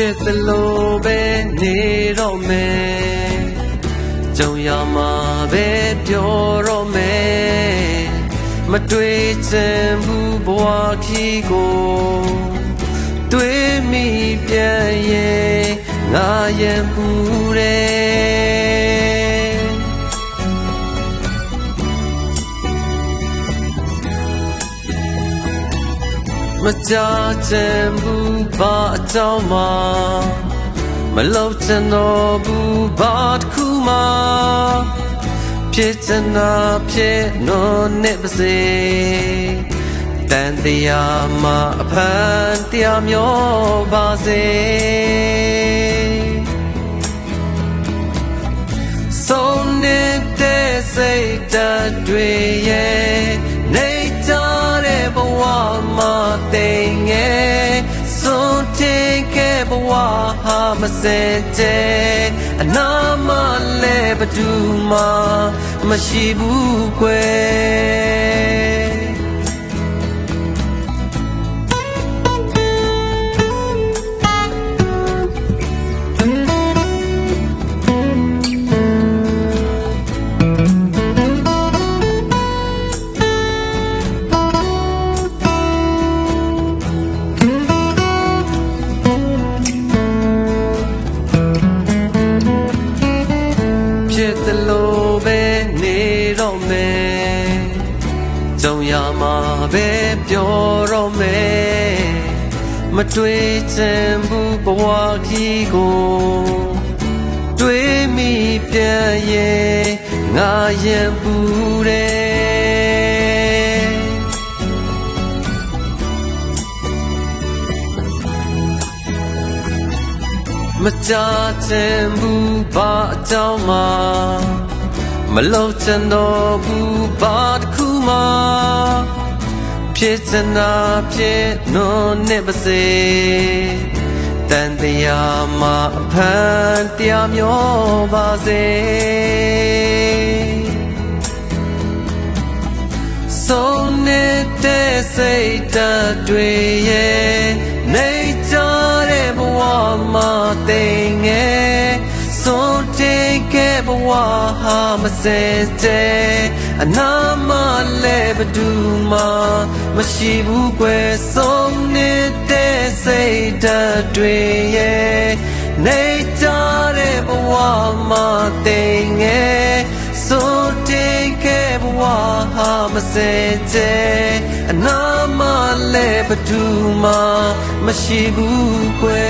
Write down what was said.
ဖြစ်သလိုပဲနေတော့မယ်ကြုံရမှာပဲပြောတော့မယ်မတွေ့ချင်ဘူးဘဝခီကိုတွေ့မိပြန်ရဲ့ငါရင်ပူတယ်မကြချင်ဘူးဘာအကြောင်းမှမလုပ်ချင်တော့ဘူးဘာတစ်ခုမှဖြစ်ချင်တာဖြစ်လို့နေပါစေတန်တရားမှာအဖန်တရားမျောပါစေဆုံးနေတဲ့စိတ်ဓာတ်တွေရဲ့နေကြတဲ့ဘဝမှာတိမ်ငယ်ဆုံးတင်ခဲ့ဘဝဟာမစင်တဲ့အနာမလဲဘသူမှမရှိဘူးကွယ်ဖြစ်သလိုပဲနေတော့မယ်ကြုံရမှာပဲပြောတော့မယ်မတွေ့ချင်ဘူးဘဝကြီးကိုတွေ့မိပြန်ရဲ့ငါရင်ပူတယ်မကြချင်ဘူးဘာအကြောင်းမှမလုပ်ချင်တော့ဘူးဘာတစ်ခုမှဖြစ်ချင်တာဖြစ်လို့နေပါစေတန်တရားမှာအဖန်တရားမျောပါစေဆုံးနေတဲ့စိတ်ဓာတ်တွေရဲ့နေကြတဲ့ဘဝမှာတိမ်ငယ်ဆုံးတင်ခဲ့ဘဝဟာမစင်တဲ့အနာမလဲဘသူမှမရှိဘူးကွယ်ဆုံးနေတဲ့စိတ်ဓာတ်တွေရဲ့နေကြတဲ့ဘဝမှာတိမ်ငယ်ဆုံးတင်ခဲ့ဘဝဟာမစင်တဲ့အနာမလဲဘသူမှမရှိဘူးကွယ်